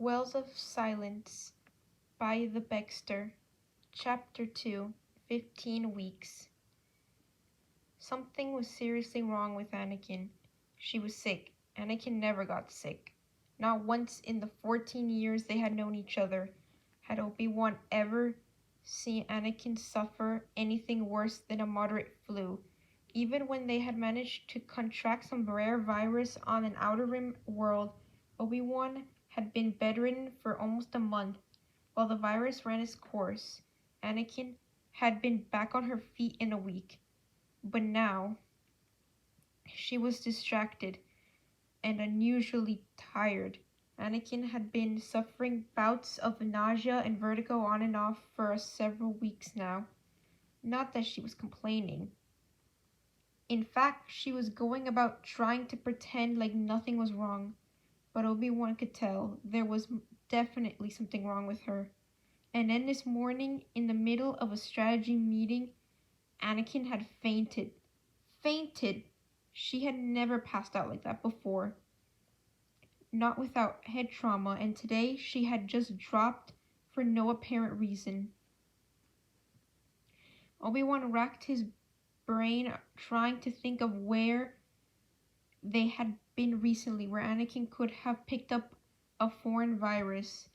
Wells of Silence by TheBeckster. Chapter 2, 15 Weeks. Something was seriously wrong with Anakin. She was sick. Anakin never got sick. Not once in the 14 years they had known each other had Obi-Wan ever seen Anakin suffer anything worse than a moderate flu. Even when they had managed to contract some rare virus on an Outer Rim world, Obi-Wan had been bedridden for almost a month. While the virus ran its course, Anakin had been back on her feet in a week. But now, she was distracted and unusually tired. Anakin had been suffering bouts of nausea and vertigo on and off for several weeks now. Not that she was complaining. In fact, she was going about trying to pretend like nothing was wrong. But Obi-Wan could tell there was definitely something wrong with her. And then this morning, in the middle of a strategy meeting, Anakin had fainted. Fainted! She had never passed out like that before. Not without head trauma, and today she had just dropped for no apparent reason. Obi-Wan racked his brain trying to think of where they had been recently, where Anakin could have picked up a foreign virus.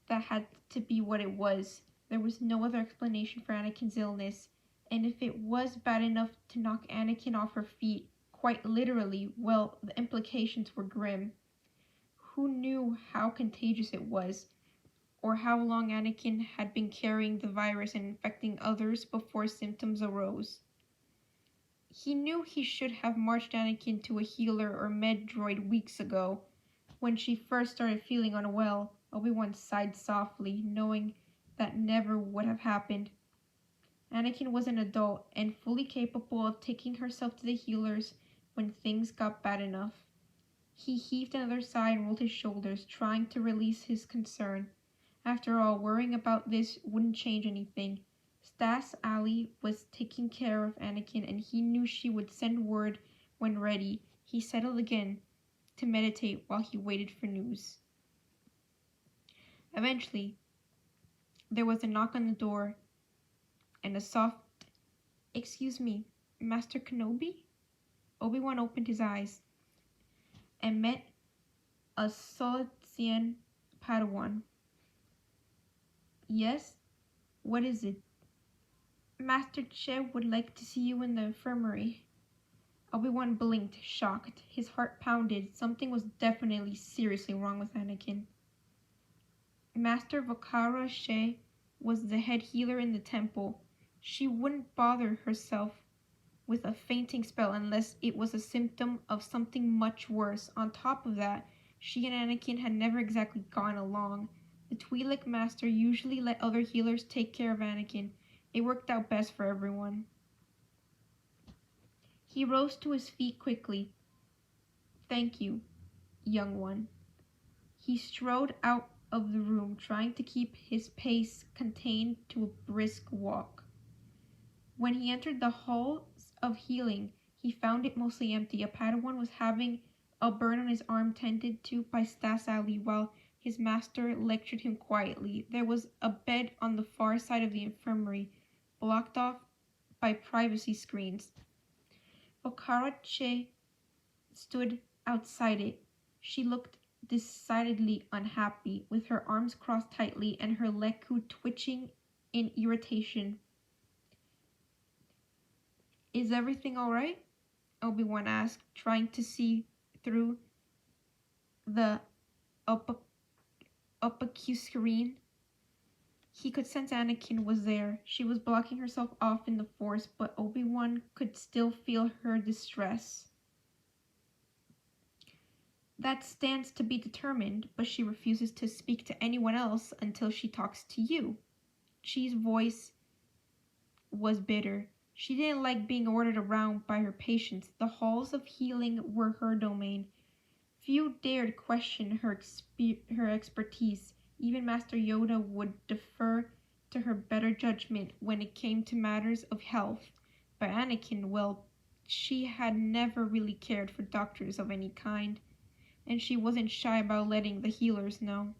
That had to be what it was. There was no other explanation for Anakin's illness, and if it was bad enough to knock Anakin off her feet, quite literally, well, the implications were grim. Who knew how contagious it was, or how long Anakin had been carrying the virus and infecting others before symptoms arose? He knew he should have marched Anakin to a healer or med droid weeks ago. When she first started feeling unwell, Obi-Wan sighed softly, knowing that never would have happened. Anakin was an adult and fully capable of taking herself to the healers when things got bad enough. He heaved another sigh and rolled his shoulders, trying to release his concern. After all, worrying about this wouldn't change anything. Stas Ali was taking care of Anakin, and he knew she would send word when ready. He settled again to meditate while he waited for news. Eventually, there was a knock on the door, and a soft, "Excuse me, Master Kenobi?" Obi-Wan opened his eyes and met a Solitzian Padawan. "Yes? What is it?" "Master Che would like to see you in the infirmary." Obi-Wan blinked, shocked. His heart pounded. Something was definitely seriously wrong with Anakin. Master Vakara She was the head healer in the temple. She wouldn't bother herself with a fainting spell unless it was a symptom of something much worse. On top of that, she and Anakin had never exactly gone along. The Twi'lek master usually let other healers take care of Anakin. It worked out best for everyone. He rose to his feet quickly. "Thank you, young one." He strode out of the room, trying to keep his pace contained to a brisk walk. When he entered the halls of healing, he found it mostly empty. A Padawan was having a burn on his arm tended to by Stas Ali while his master lectured him quietly. There was a bed on the far side of the infirmary, blocked off by privacy screens. Okara Che stood outside it. She looked decidedly unhappy, with her arms crossed tightly and her leku twitching in irritation. "Is everything all right?" Obi-Wan asked, trying to see through the opaque screen. He could sense Anakin was there. She was blocking herself off in the Force, but Obi-Wan could still feel her distress. "That stands to be determined, but she refuses to speak to anyone else until she talks to you." Chi's voice was bitter. She didn't like being ordered around by her patients. The halls of healing were her domain. Few dared question her expertise. Even Master Yoda would defer to her better judgment when it came to matters of health. But Anakin, well, she had never really cared for doctors of any kind, and she wasn't shy about letting the healers know.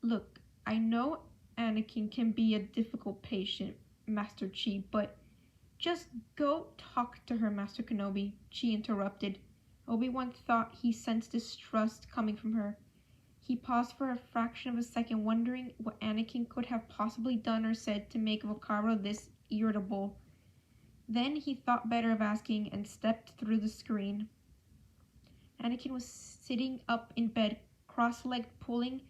Look, I know Anakin can be a difficult patient, Master Chi, but just go talk to her, Master Kenobi, Chi interrupted. Obi-Wan thought he sensed distrust coming from her. He paused for a fraction of a second, wondering what Anakin could have possibly done or said to make Vocaro this irritable. Then he thought better of asking and stepped through the screen. Anakin was sitting up in bed, cross-legged, pulling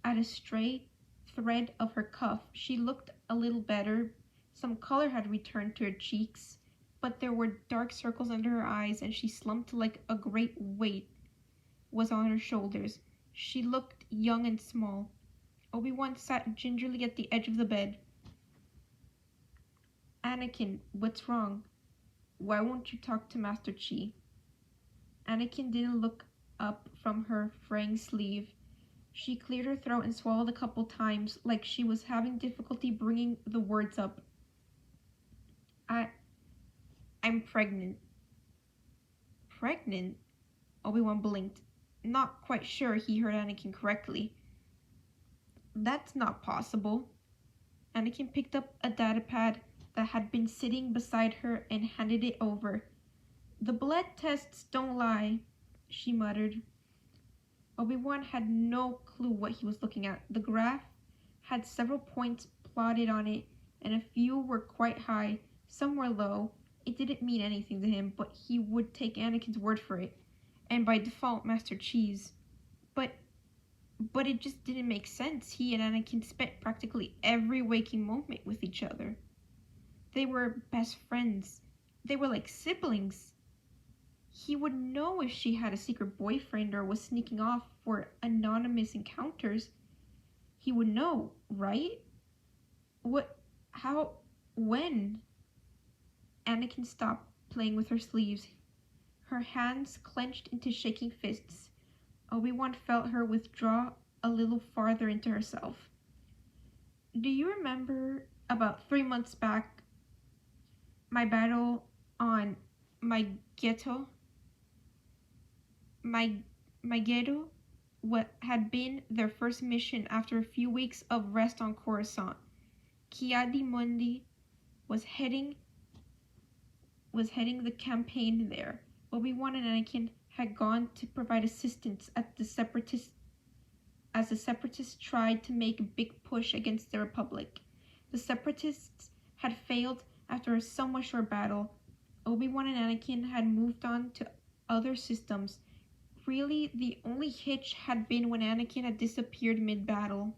at a stray thread of her cuff. She looked a little better. Some color had returned to her cheeks, but there were dark circles under her eyes, and she slumped like a great weight was on her shoulders. She looked young and small. Obi-Wan sat gingerly at the edge of the bed. Anakin, what's wrong? Why won't you talk to Master Chi? Anakin didn't look up from her fraying sleeve. She cleared her throat and swallowed a couple times, like she was having difficulty bringing the words up. I'm pregnant. Pregnant? Obi-Wan blinked, not quite sure he heard Anakin correctly. That's not possible. Anakin picked up a datapad that had been sitting beside her and handed it over. The blood tests don't lie, she muttered. Obi-Wan had no clue what he was looking at. The graph had several points plotted on it, and a few were quite high, some were low. It didn't mean anything to him, but he would take Anakin's word for it, and by default, Master Chi's. But it just didn't make sense. He and Anakin spent practically every waking moment with each other. They were best friends. They were like siblings. He would know if she had a secret boyfriend or was sneaking off for anonymous encounters. He would know, right? What? How? When? Anakin stopped playing with her sleeves. Her hands clenched into shaking fists. Obi-Wan felt her withdraw a little farther into herself. Do you remember about 3 months back, my battle on my ghetto? My ghetto, what had been their first mission after a few weeks of rest on Coruscant. Ki-Adi-Mundi was heading the campaign there. Obi-Wan and Anakin had gone to provide assistance as the Separatists tried to make a big push against the Republic. The Separatists had failed after a somewhat short battle. Obi-Wan and Anakin had moved on to other systems. Really, the only hitch had been when Anakin had disappeared mid-battle.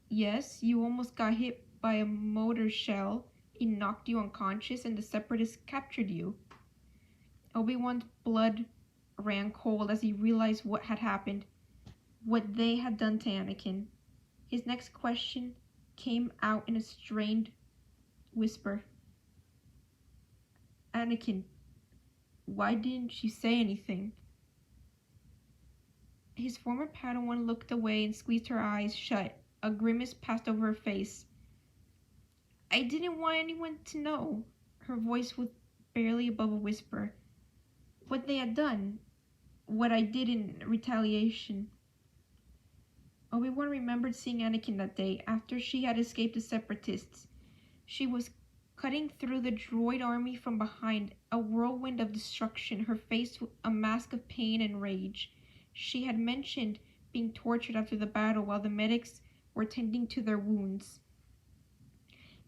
Yes, you almost got hit by a mortar shell. It knocked you unconscious and the Separatists captured you. Obi-Wan's blood ran cold as he realized what had happened, what they had done to Anakin. His next question came out in a strained whisper. Anakin, why didn't you say anything? His former Padawan looked away and squeezed her eyes shut. A grimace passed over her face. I didn't want anyone to know. Her voice was barely above a whisper. What they had done. What I did in retaliation. Obi-Wan remembered seeing Anakin that day, after she had escaped the Separatists. She was cutting through the droid army from behind, a whirlwind of destruction, her face a mask of pain and rage. She had mentioned being tortured after the battle while the medics were tending to their wounds.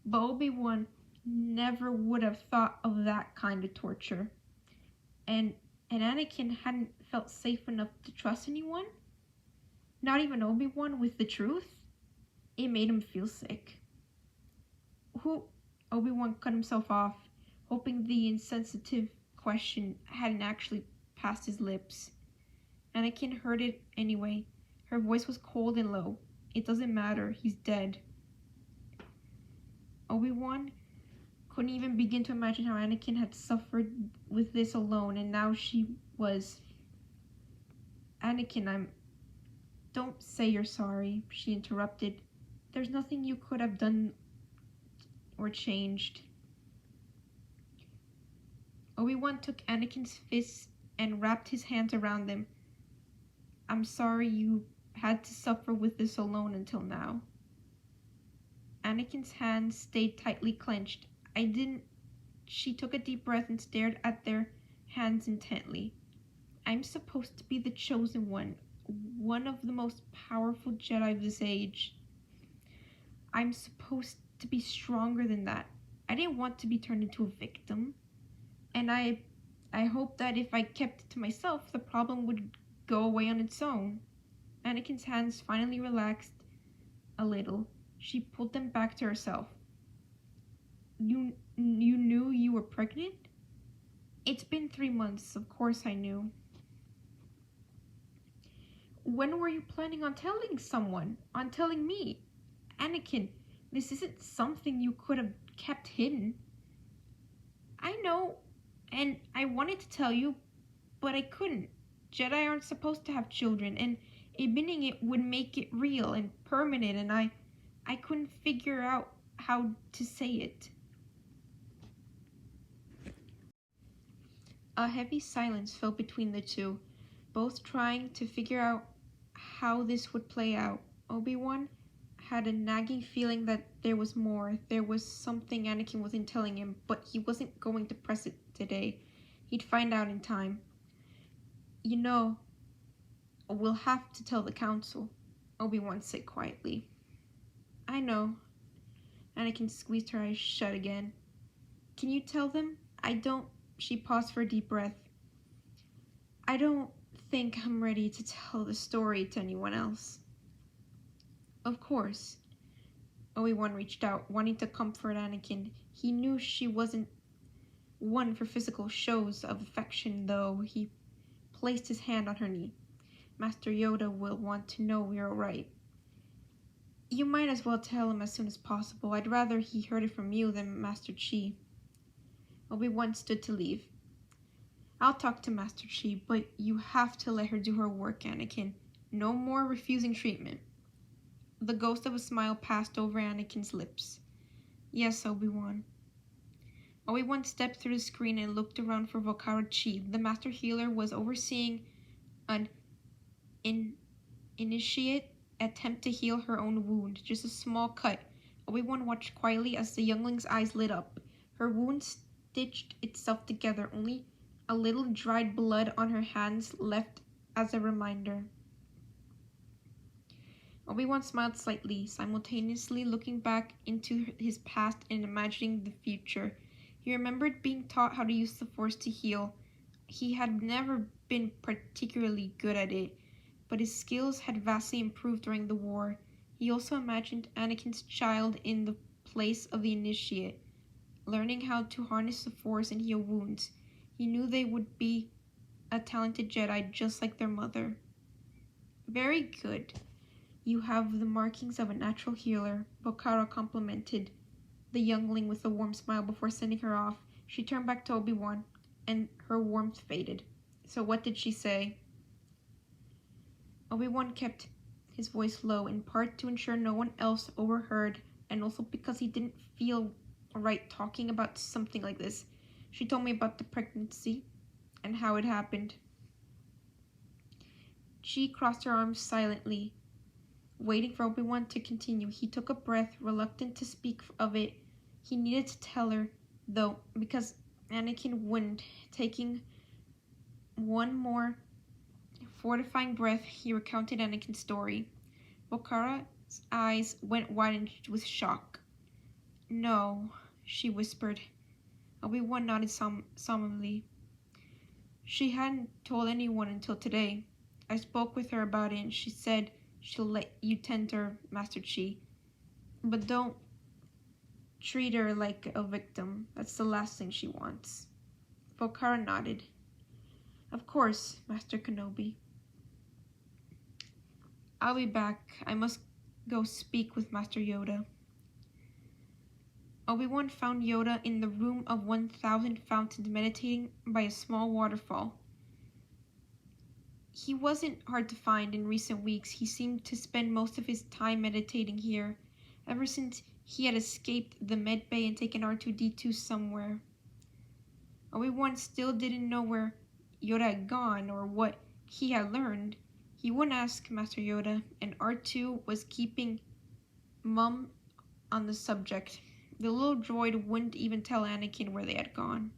But Obi-Wan never would have thought of that kind of torture. And Anakin hadn't felt safe enough to trust anyone? Not even Obi-Wan with the truth? It made him feel sick. Who? Obi-Wan cut himself off, hoping the insensitive question hadn't actually passed his lips. Anakin heard it anyway. Her voice was cold and low. It doesn't matter. He's dead. Obi-Wan couldn't even begin to imagine how Anakin had suffered with this alone, and now she was... Anakin, Don't say you're sorry, she interrupted. There's nothing you could have done or changed. Obi-Wan took Anakin's fists and wrapped his hands around them. I'm sorry you had to suffer with this alone until now. Anakin's hands stayed tightly clenched. I didn't. She took a deep breath and stared at their hands intently. I'm supposed to be the chosen one of the most powerful Jedi of this age. I'm supposed to be stronger than that. I didn't want to be turned into a victim. And I hoped that if I kept it to myself, the problem would go away on its own. Anakin's hands finally relaxed a little. She pulled them back to herself. You knew you were pregnant? It's been 3 months, of course I knew. When were you planning on telling someone? On telling me? Anakin, this isn't something you could have kept hidden. I know, and I wanted to tell you, but I couldn't. Jedi aren't supposed to have children, and admitting it would make it real and permanent, and I couldn't figure out how to say it. A heavy silence fell between the two, both trying to figure out how this would play out. Obi-Wan had a nagging feeling that there was more. There was something Anakin wasn't telling him, but he wasn't going to press it today. He'd find out in time. You know, we'll have to tell the council, Obi-Wan said quietly. I know. Anakin squeezed her eyes shut again. Can you tell them? I don't. She paused for a deep breath. I don't think I'm ready to tell the story to anyone else. Of course. Obi-Wan reached out, wanting to comfort Anakin. He knew she wasn't one for physical shows of affection, though. He placed his hand on her knee. Master Yoda will want to know we're all right. You might as well tell him as soon as possible. I'd rather he heard it from you than Master Chi. Obi-Wan stood to leave. I'll talk to Master Chi, but you have to let her do her work, Anakin. No more refusing treatment. The ghost of a smile passed over Anakin's lips. Yes, Obi-Wan. Obi-Wan stepped through the screen and looked around for Volkara Chi. The Master Healer was overseeing an initiate attempt to heal her own wound, just a small cut. Obi-Wan watched quietly as the youngling's eyes lit up. Her wound stitched itself together, only a little dried blood on her hands left as a reminder. Obi-Wan smiled slightly, simultaneously looking back into his past and imagining the future. He remembered being taught how to use the Force to heal. He had never been particularly good at it, but his skills had vastly improved during the war. He also imagined Anakin's child in the place of the initiate, learning how to harness the Force and heal wounds. He knew they would be a talented Jedi just like their mother. Very good. You have the markings of a natural healer, Volkara complimented the youngling with a warm smile before sending her off. She turned back to Obi-Wan, and her warmth faded. So what did she say? Obi-Wan kept his voice low, in part to ensure no one else overheard, and also because he didn't feel right talking about something like this. She told me about the pregnancy and how it happened. She crossed her arms silently, waiting for Obi-Wan to continue. He took a breath, reluctant to speak of it. He needed to tell her, though, because Anakin wouldn't. Taking one more fortifying breath, he recounted Anakin's story. Volkara's eyes went wide with shock. No, she whispered. Obi-Wan nodded solemnly. She hadn't told anyone until today. I spoke with her about it, and she said she'll let you tend her, Master Chi. But don't treat her like a victim. That's the last thing she wants. Volkara nodded. Of course, Master Kenobi. I'll be back. I must go speak with Master Yoda. Obi-Wan found Yoda in the room of 1,000 fountains, meditating by a small waterfall. He wasn't hard to find in recent weeks. He seemed to spend most of his time meditating here, ever since he had escaped the med bay and taken R2-D2 somewhere. Obi-Wan still didn't know where Yoda had gone or what he had learned. He wouldn't ask Master Yoda, and R2 was keeping mum on the subject. The little droid wouldn't even tell Anakin where they had gone.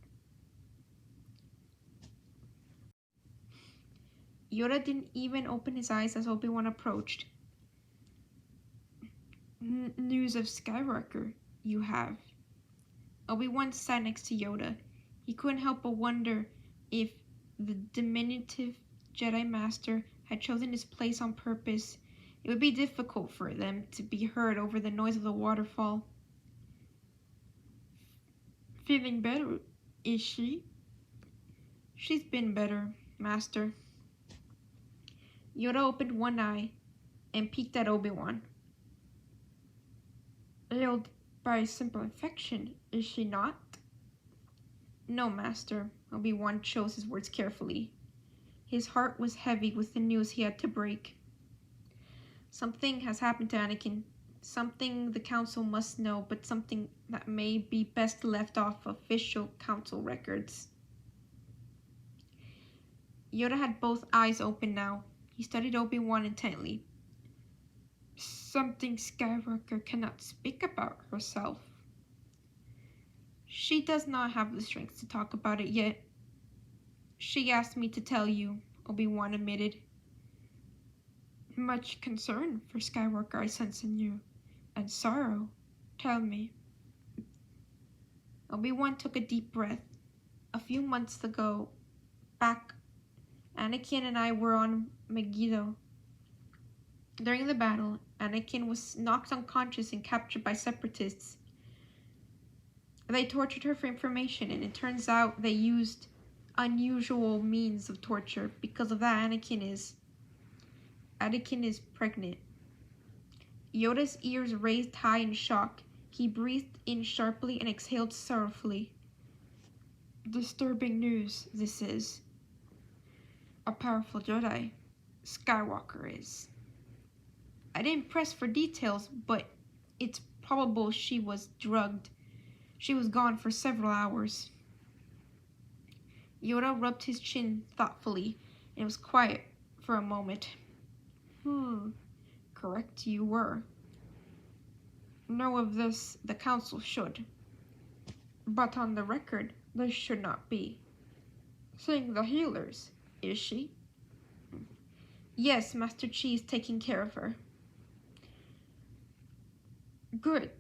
Yoda didn't even open his eyes as Obi-Wan approached. News of Skywalker, you have. Obi-Wan sat next to Yoda. He couldn't help but wonder if the diminutive Jedi Master had chosen his place on purpose. It would be difficult for them to be heard over the noise of the waterfall. Feeling better, is she? She's been better, Master. Yoda opened one eye and peeked at Obi-Wan. Ailed by a simple infection, is she not? No, Master. Obi-Wan chose his words carefully. His heart was heavy with the news he had to break. Something has happened to Anakin. Something the Council must know, but something that may be best left off official Council records. Yoda had both eyes open now. He studied Obi-Wan intently. Something Skywalker cannot speak about herself. She does not have the strength to talk about it yet. She asked me to tell you, Obi-Wan admitted. Much concern for Skywalker I sense in you, and sorrow. Tell me. Obi-Wan took a deep breath. A few months ago, back, Anakin and I were on Megiddo. During the battle, Anakin was knocked unconscious and captured by separatists. They tortured her for information, and it turns out they used unusual means of torture. Because of that, Anakin is pregnant. Yoda's ears raised high in shock. He breathed in sharply and exhaled sorrowfully. Disturbing news, this is. A powerful Jedi, Skywalker is. I didn't press for details, but it's probable she was drugged. She was gone for several hours. Yoda rubbed his chin thoughtfully and was quiet for a moment. Correct you were. Know of this the Council should. But on the record, this should not be. Seeing the healers, is she? Yes, Master Chi is taking care of her. Good.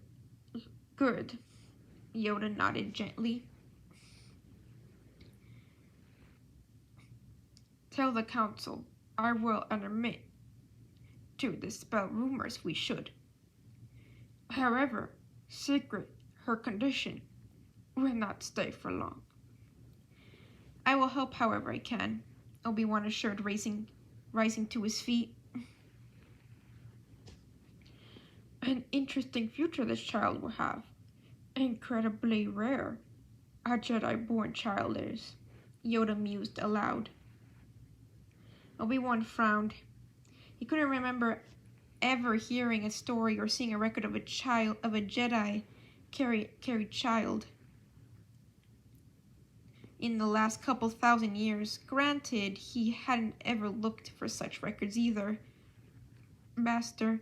Good. Yoda nodded gently. Tell the Council I will admit to dispel rumors we should. However, secret her condition will not stay for long. I will help however I can, Obi-Wan assured, rising to his feet. An interesting future this child will have. Incredibly rare a Jedi-born child is, Yoda mused aloud. Obi-Wan frowned. He couldn't remember ever hearing a story or seeing a record of a Jedi carried child in the last couple thousand years. Granted, he hadn't ever looked for such records either. Master,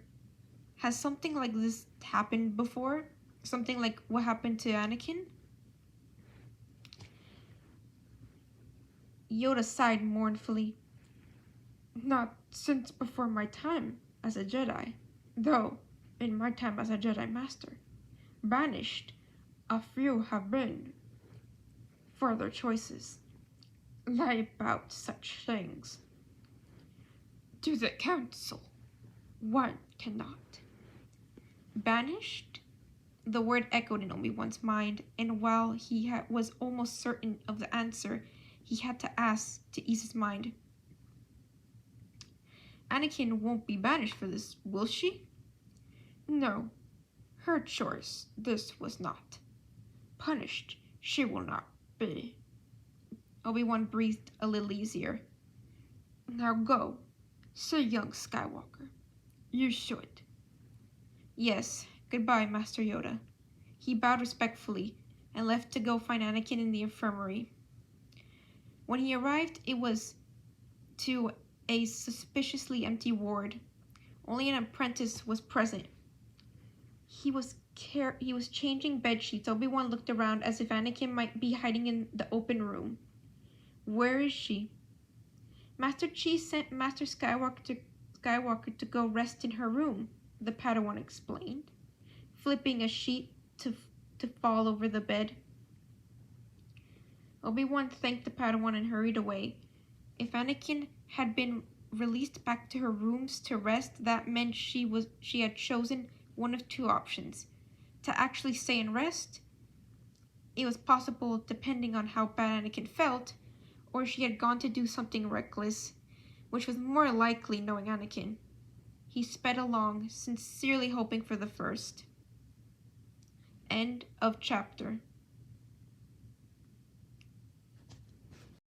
has something like this happened before? Something like what happened to Anakin? Yoda sighed mournfully. Not since before my time as a Jedi, though in my time as a Jedi Master. Banished, a few have been. Further choices lie about such things. To the Council, one cannot. Banished? The word echoed in Obi-Wan's mind, and while he was almost certain of the answer, he had to ask to ease his mind. Anakin won't be banished for this, will she? No. Her choice, this was not. Punished, she will not be. Obi-Wan breathed a little easier. Now go. Say young Skywalker. You should. Yes. Goodbye, Master Yoda. He bowed respectfully and left to go find Anakin in the infirmary. When he arrived, it was to a suspiciously empty ward. Only an apprentice was present. He was changing bed sheets. Obi-Wan looked around as if Anakin might be hiding in the open room. Where is she? Master Chi sent Master Skywalker to go rest in her room, the Padawan explained, flipping a sheet to fall over the bed. Obi-Wan thanked the Padawan and hurried away. If Anakin had been released back to her rooms to rest, that meant she had chosen one of two options: to actually stay and rest. It was possible, depending on how bad Anakin felt, or she had gone to do something reckless, which was more likely knowing Anakin. He sped along, sincerely hoping for the first. End of chapter.